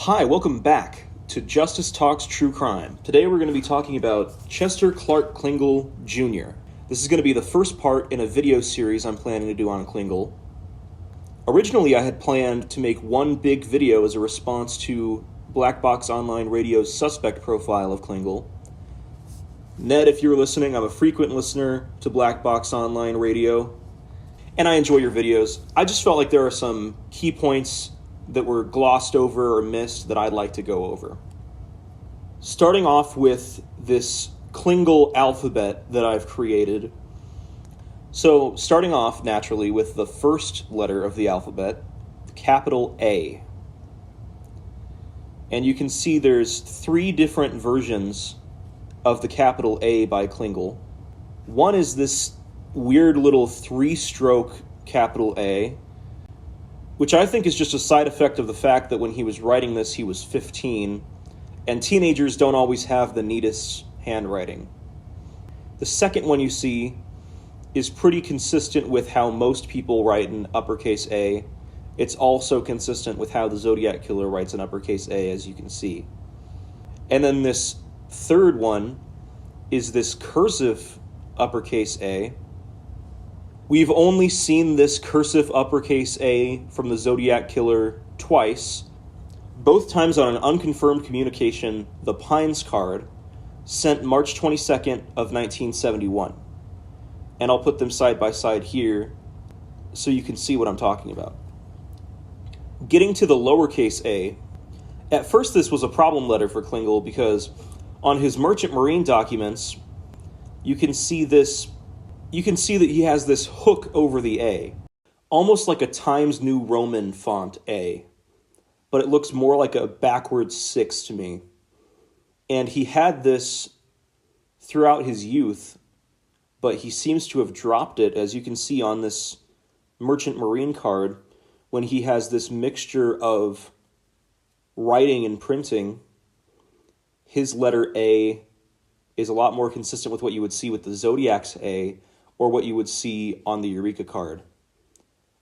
Hi, welcome back to Justice Talks True Crime. Today we're going to be talking about Chester Clark Klingel Jr. This is going to be the first part in a video series I'm planning to do on Klingel. Originally, I had planned to make one big video as a response to Black Box Online Radio's suspect profile of Klingel. Ned, if you're listening, I'm a frequent listener to Black Box Online Radio, and I enjoy your videos. I just felt like there are some key points that were glossed over or missed that I'd like to go over. Starting off with this Klingel alphabet that I've created. So starting off naturally with the first letter of the alphabet, the capital A. And you can see there's three different versions of the capital A by Klingel. One is this weird little three-stroke capital A, which I think is just a side effect of the fact that when he was writing this, he was 15, and teenagers don't always have the neatest handwriting. The second one you see is pretty consistent with how most people write in uppercase A. It's also consistent with how the Zodiac Killer writes in uppercase A, as you can see. And then this third one is this cursive uppercase A. We've only seen this cursive uppercase A from the Zodiac Killer twice, both times on an unconfirmed communication, the Pines card, sent March 22nd of 1971. And I'll put them side by side here so you can see what I'm talking about. Getting to the lowercase a, at first this was a problem letter for Klingel because on his Merchant Marine documents, you can see that he has this hook over the A, almost like a Times New Roman font A, but it looks more like a backwards 6 to me. And he had this throughout his youth, but he seems to have dropped it, as you can see on this Merchant Marine card, when he has this mixture of writing and printing. His letter A is a lot more consistent with what you would see with the Zodiac's A, or what you would see on the Eureka card.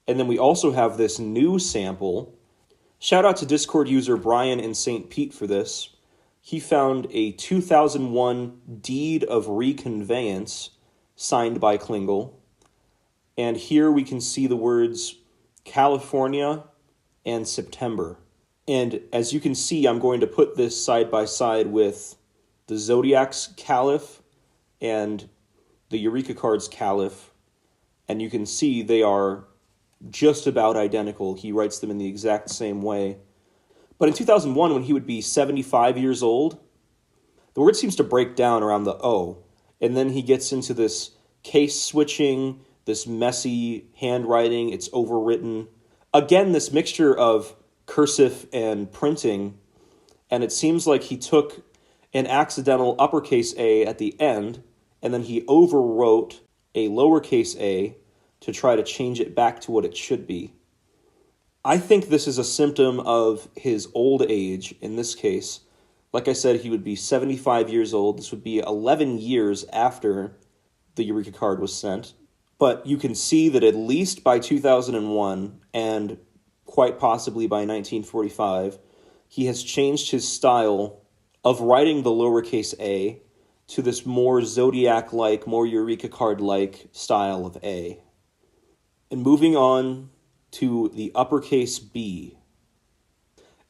And then we also have this new sample. Shout out to Discord user Brian in St. Pete for this. He found a 2001 deed of reconveyance signed by Klingel. And here we can see the words California and September. And as you can see, I'm going to put this side by side with the Zodiac's Caliph and the Eureka card's Caliph, and you can see they are just about identical. He writes them in the exact same way. But in 2001, when he would be 75 years old, the word seems to break down around the O, and then he gets into this case switching, this messy handwriting, it's overwritten. Again, this mixture of cursive and printing, and it seems like he took an accidental uppercase A at the end, and then he overwrote a lowercase a to try to change it back to what it should be. I think this is a symptom of his old age in this case. Like I said, he would be 75 years old. This would be 11 years after the Eureka card was sent. But you can see that at least by 2001, and quite possibly by 1945, he has changed his style of writing the lowercase a to this more Zodiac-like, more Eureka card-like style of A. And moving on to the uppercase B.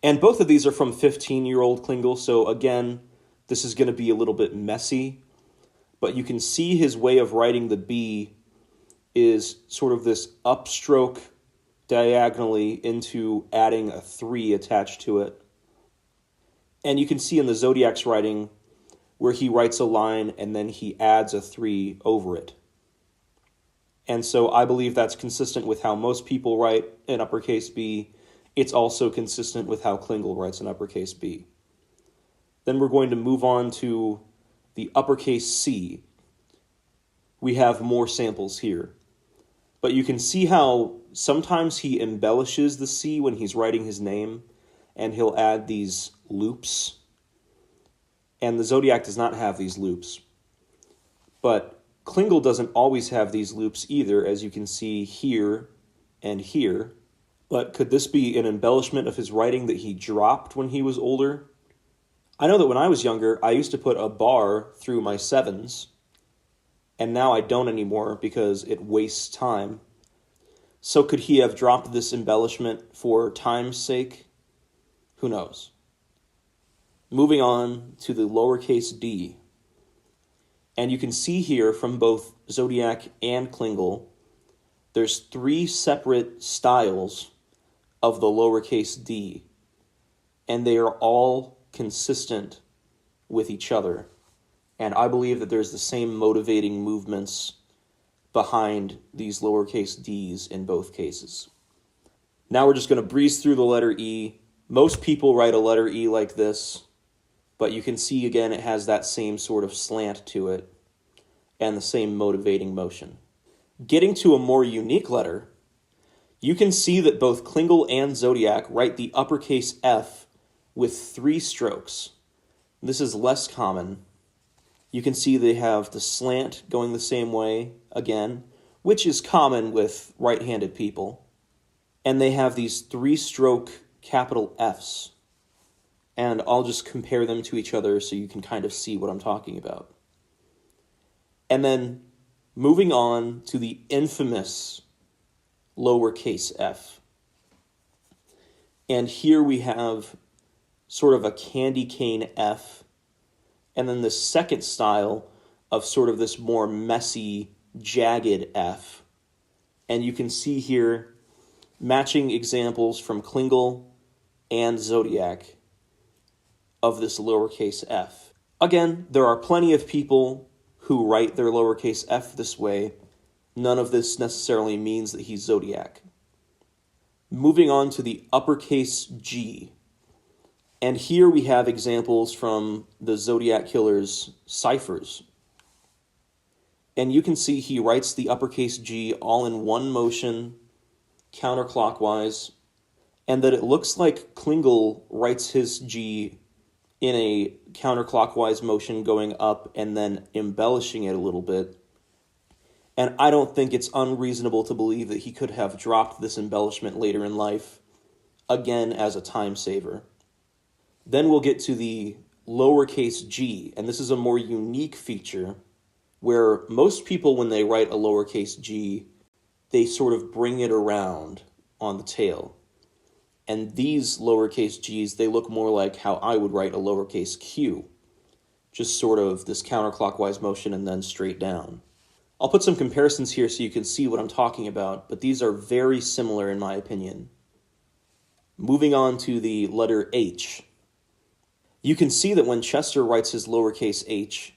And both of these are from 15-year-old Klingel, so again, this is going to be a little bit messy, but you can see his way of writing the B is sort of this upstroke diagonally into adding a 3 attached to it. And you can see in the Zodiac's writing where he writes a line and then he adds a 3 over it. And so I believe that's consistent with how most people write in uppercase B. It's also consistent with how Klingel writes in uppercase B. Then we're going to move on to the uppercase C. We have more samples here. But you can see how sometimes he embellishes the C when he's writing his name, and he'll add these loops. And the Zodiac does not have these loops. But Klingel doesn't always have these loops either, as you can see here and here. But could this be an embellishment of his writing that he dropped when he was older? I know that when I was younger, I used to put a bar through my sevens, and now I don't anymore because it wastes time. So could he have dropped this embellishment for time's sake? Who knows? Moving on to the lowercase d. And you can see here from both Zodiac and Klingel, there's 3 separate styles of the lowercase d, and they are all consistent with each other. And I believe that there's the same motivating movements behind these lowercase d's in both cases. Now we're just going to breeze through the letter E. Most people write a letter E like this, but you can see again it has that same sort of slant to it and the same motivating motion. Getting to a more unique letter, you can see that both Klingel and Zodiac write the uppercase F with 3 strokes. This is less common. You can see they have the slant going the same way again, which is common with right-handed people. And they have these 3-stroke capital Fs. And I'll just compare them to each other so you can kind of see what I'm talking about. And then moving on to the infamous lowercase f. And here we have sort of a candy cane F, and then the second style of sort of this more messy, jagged F. And you can see here matching examples from Klingel and Zodiac of this lowercase f. Again, there are plenty of people who write their lowercase f this way. None of this necessarily means that he's Zodiac. Moving on to the uppercase G. And here we have examples from the Zodiac Killer's ciphers. And you can see he writes the uppercase G all in one motion, counterclockwise, and that it looks like Klingel writes his G in a counterclockwise motion going up and then embellishing it a little bit. And I don't think it's unreasonable to believe that he could have dropped this embellishment later in life, again as a time saver. Then we'll get to the lowercase g, and this is a more unique feature where most people, when they write a lowercase g, they sort of bring it around on the tail. And these lowercase g's, they look more like how I would write a lowercase q, just sort of this counterclockwise motion and then straight down. I'll put some comparisons here so you can see what I'm talking about, but these are very similar in my opinion. Moving on to the letter H. You can see that when Chester writes his lowercase h,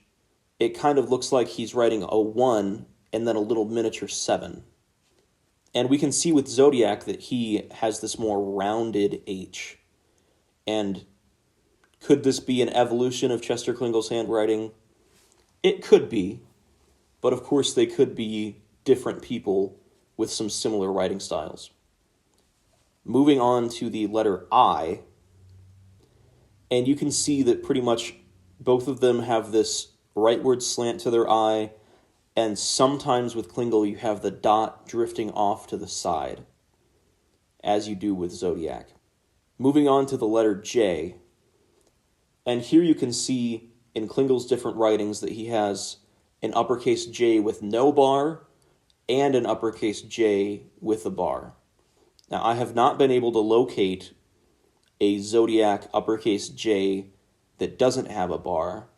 it kind of looks like he's writing a 1 and then a little miniature 7. And we can see with Zodiac that he has this more rounded H. And could this be an evolution of Chester Klingel's handwriting? It could be, but of course they could be different people with some similar writing styles. Moving on to the letter I, and you can see that pretty much both of them have this rightward slant to their I, and sometimes with Klingel you have the dot drifting off to the side, as you do with Zodiac. Moving on to the letter J, and here you can see in Klingel's different writings that he has an uppercase J with no bar and an uppercase J with a bar. Now, I have not been able to locate a Zodiac uppercase J that doesn't have a bar,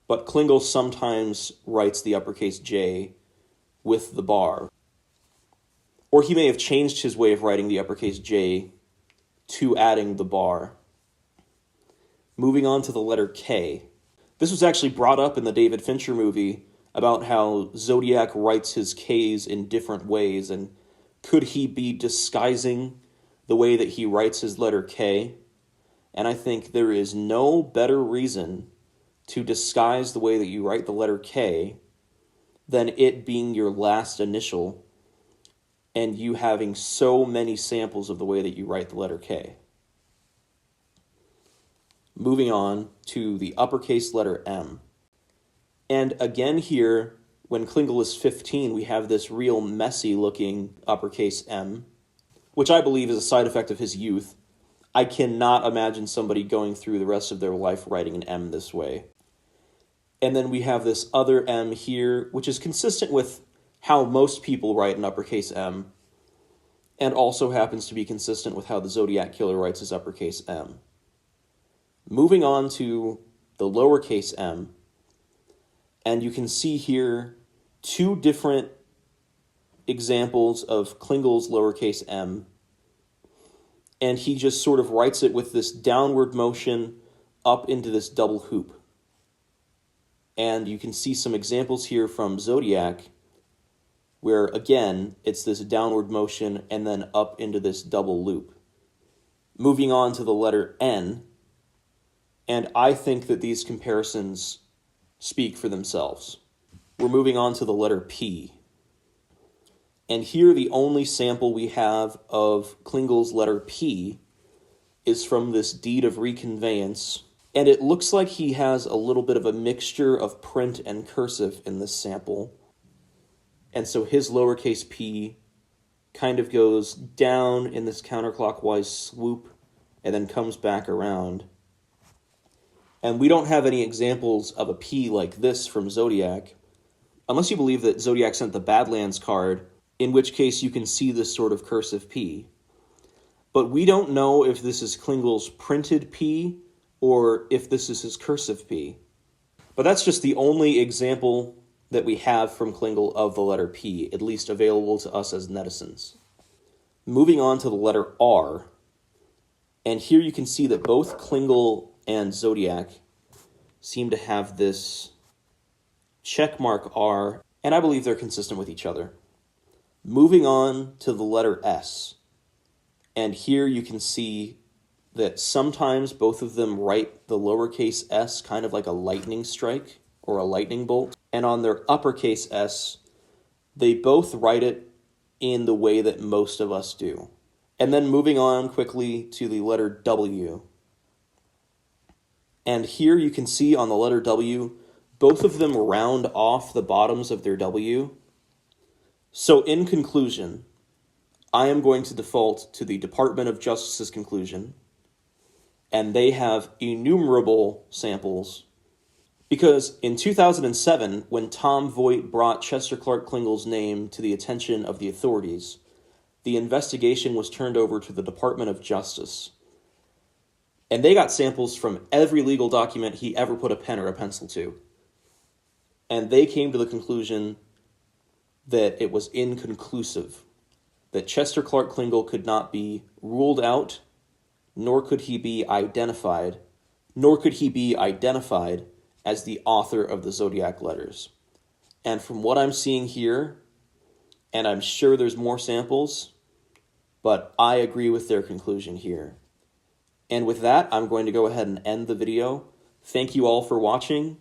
but Klingel sometimes writes the uppercase J with the bar. Or he may have changed his way of writing the uppercase J to adding the bar. Moving on to the letter K. This was actually brought up in the David Fincher movie about how Zodiac writes his Ks in different ways, and could he be disguising the way that he writes his letter K? And I think there is no better reason to disguise the way that you write the letter K than it being your last initial and you having so many samples of the way that you write the letter K. Moving on to the uppercase letter M. And again here, when Klingel is 15, we have this real messy looking uppercase M. which I believe is a side effect of his youth. I cannot imagine somebody going through the rest of their life writing an M this way. And then we have this other M here, which is consistent with how most people write an uppercase M, and also happens to be consistent with how the Zodiac Killer writes his uppercase M. Moving on to the lowercase m, and you can see here two different examples of Klingel's lowercase m, and he just sort of writes it with this downward motion up into this double hoop. And you can see some examples here from Zodiac, where again, it's this downward motion and then up into this double loop. Moving on to the letter N, and I think that these comparisons speak for themselves. We're moving on to the letter P. And here the only sample we have of Klingel's letter P is from this deed of reconveyance, and it looks like he has a little bit of a mixture of print and cursive in this sample. And so his lowercase p kind of goes down in this counterclockwise swoop and then comes back around. And we don't have any examples of a P like this from Zodiac, unless you believe that Zodiac sent the Badlands card, in which case you can see this sort of cursive P. But we don't know if this is Klingel's printed P or if this is his cursive P. But that's just the only example that we have from Klingel of the letter P, at least available to us as netizens. Moving on to the letter R, and here you can see that both Klingel and Zodiac seem to have this checkmark R, and I believe they're consistent with each other. Moving on to the letter S, and here you can see that sometimes both of them write the lowercase s kind of like a lightning strike or a lightning bolt, and on their uppercase s, they both write it in the way that most of us do. And then moving on quickly to the letter W. And here you can see on the letter W, both of them round off the bottoms of their W. So in conclusion, I am going to default to the Department of Justice's conclusion, and they have innumerable samples, because in 2007, when Tom Voigt brought Chester Clark Klingel's name to the attention of the authorities, the investigation was turned over to the Department of Justice. And they got samples from every legal document he ever put a pen or a pencil to. And they came to the conclusion that it was inconclusive, that Chester Clark Klingel could not be ruled out, nor could he be identified as the author of the Zodiac letters. And from what I'm seeing here, and I'm sure there's more samples, but I agree with their conclusion here. And with that, I'm going to go ahead and end the video. Thank you all for watching,